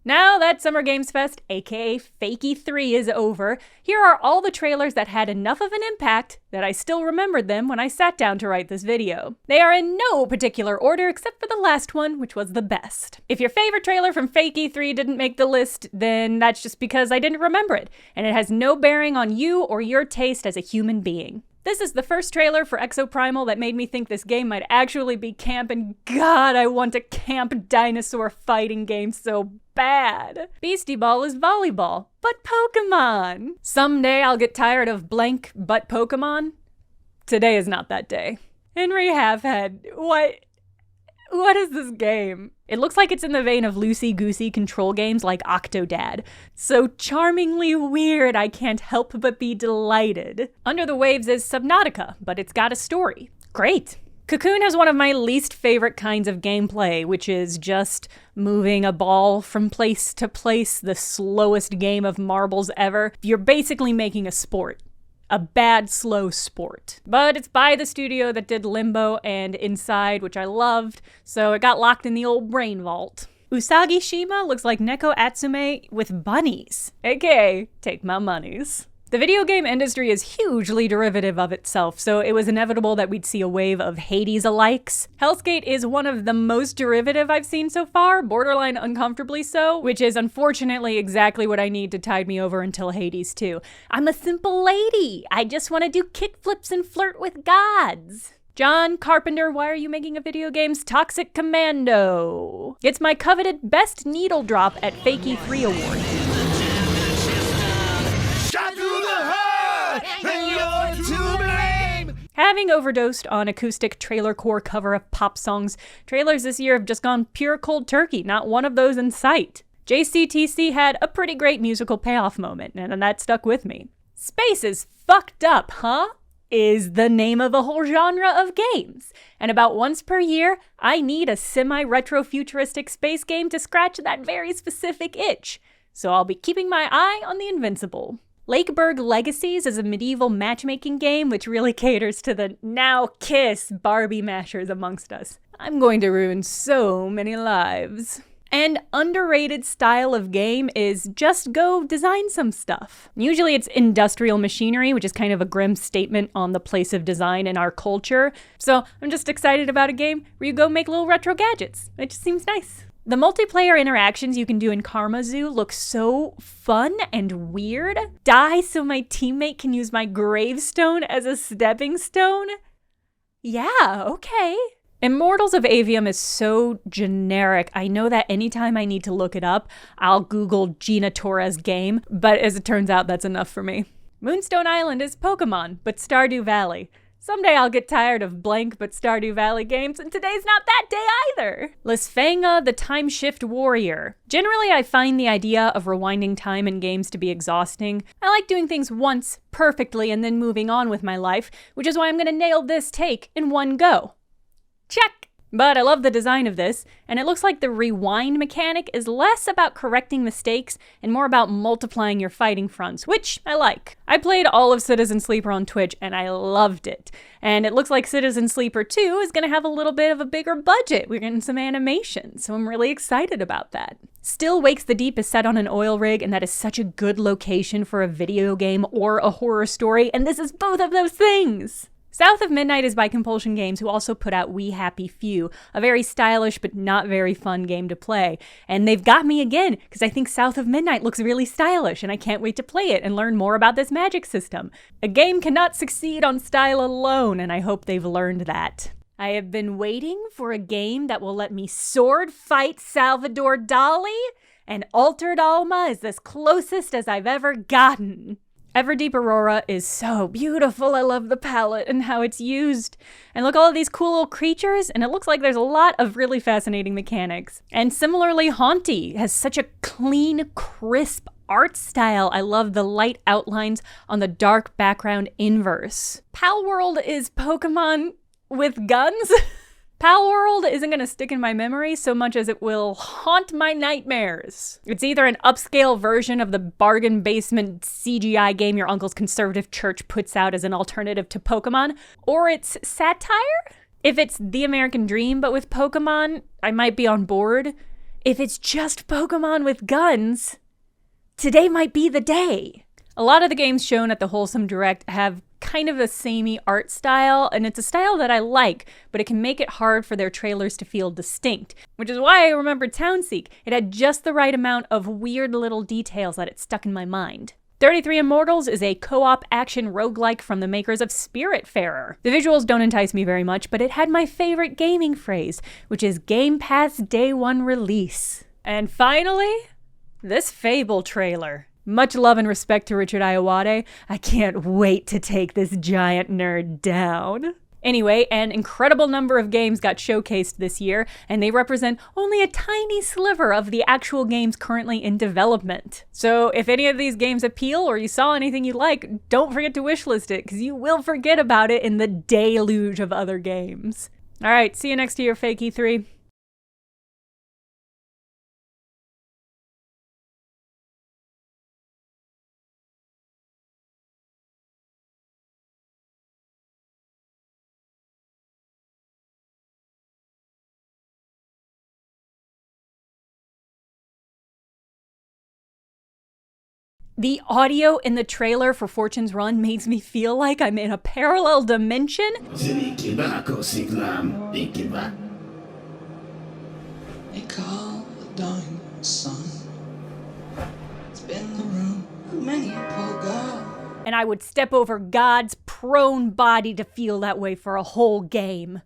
Now that Summer Games Fest, aka Fakey 3, is over, here are all the trailers that had enough of an impact that I still remembered them when I sat down to write this video. They are in no particular order except for the last one, which was the best. If your favorite trailer from Fakey 3 didn't make the list, then that's just because I didn't remember it, and it has no bearing on you or your taste as a human being. This is the first trailer for Exoprimal that made me think this game might actually be camp, and God, I want a camp dinosaur fighting game so bad. Beastieball is volleyball, but Pokemon. Someday I'll get tired of blank but Pokemon. Today is not that day. Henry Halfhead, what is this game? It looks like it's in the vein of loosey-goosey control games like Octodad. So charmingly weird, I can't help but be delighted. Under the Waves is Subnautica, but it's got a story. Great. Cocoon has one of my least favorite kinds of gameplay, which is just moving a ball from place to place, the slowest game of marbles ever. You're basically making a sport. A bad, slow sport. But it's by the studio that did Limbo and Inside, which I loved, so it got locked in the old brain vault. Usagi Shima looks like Neko Atsume with bunnies, aka take my monies. The video game industry is hugely derivative of itself, so it was inevitable that we'd see a wave of Hades-alikes. Helskate is one of the most derivative I've seen so far, borderline uncomfortably so, which is unfortunately exactly what I need to tide me over until Hades 2. I'm a simple lady. I just want to do kickflips and flirt with gods. John Carpenter, why are you making a video game's Toxic Commando? It's my coveted Best Needle Drop at Fakey 3 award. Having overdosed on acoustic trailer core cover of pop songs, trailers this year have just gone pure cold turkey, not one of those in sight. JCTC had a pretty great musical payoff moment, and that stuck with me. Space is fucked up, huh? Is the name of a whole genre of games. And about once per year, I need a semi-retro futuristic space game to scratch that very specific itch. So I'll be keeping my eye on the Invincible. Lakeburg Legacies is a medieval matchmaking game which really caters to the now kiss Barbie mashers amongst us. I'm going to ruin so many lives. An underrated style of game is just go design some stuff. Usually it's industrial machinery, which is kind of a grim statement on the place of design in our culture. So I'm just excited about a game where you go make little retro gadgets. It just seems nice. The multiplayer interactions you can do in KarmaZoo look so fun and weird. Die so my teammate can use my gravestone as a stepping stone? Yeah, okay. Immortals of Avium is so generic. I know that anytime I need to look it up, I'll Google Gina Torres game, but as it turns out, that's enough for me. Moonstone Island is Pokemon, but Stardew Valley. Someday I'll get tired of blank but Stardew Valley games, and today's not that day either. Lysfangha, the Time Shift Warrior. Generally, I find the idea of rewinding time in games to be exhausting. I like doing things once, perfectly, and then moving on with my life, which is why I'm gonna nail this take in one go. Check! But I love the design of this, and it looks like the rewind mechanic is less about correcting mistakes and more about multiplying your fighting fronts, which I like. I played all of Citizen Sleeper on Twitch, and I loved it. And it looks like Citizen Sleeper 2 is going to have a little bit of a bigger budget. We're getting some animation, so I'm really excited about that. Still Wakes the Deep is set on an oil rig, and that is such a good location for a video game or a horror story, and this is both of those things! South of Midnight is by Compulsion Games, who also put out We Happy Few, a very stylish but not very fun game to play. And they've got me again, because I think South of Midnight looks really stylish, and I can't wait to play it and learn more about this magic system. A game cannot succeed on style alone, and I hope they've learned that. I have been waiting for a game that will let me sword fight Salvador Dali, and Altered Alma is as closest as I've ever gotten. Everdeep Aurora is so beautiful. I love the palette and how it's used. And look, all of these cool little creatures, and it looks like there's a lot of really fascinating mechanics. And similarly, Hauntii has such a clean, crisp art style. I love the light outlines on the dark background inverse. Palworld is Pokemon with guns? Palworld isn't going to stick in my memory so much as it will haunt my nightmares. It's either an upscale version of the bargain basement CGI game your uncle's conservative church puts out as an alternative to Pokemon, or it's satire? If it's The American Dream but with Pokemon, I might be on board. if it's just Pokemon with guns, today might be the day. A lot of the games shown at the Wholesome Direct have kind of a samey art style, and it's a style that I like, but it can make it hard for their trailers to feel distinct, which is why I remember Townseek. It had just the right amount of weird little details that it stuck in my mind. 33 Immortals is a co-op action roguelike from the makers of Spiritfarer. The visuals don't entice me very much, but it had my favorite gaming phrase, which is Game Pass Day 1 release. And finally, this Fable trailer. Much love and respect to Richard Ayoade. I can't wait to take this giant nerd down. Anyway, an incredible number of games got showcased this year, and they represent only a tiny sliver of the actual games currently in development. So if any of these games appeal or you saw anything you like, don't forget to wishlist it, because you will forget about it in the deluge of other games. Alright, see you next year, Fake E3. The audio in the trailer for Fortune's Run makes me feel like I'm in a parallel dimension. They call the dying sun. It's been the room of many a poor girl. And I would step over God's prone body to feel that way for a whole game.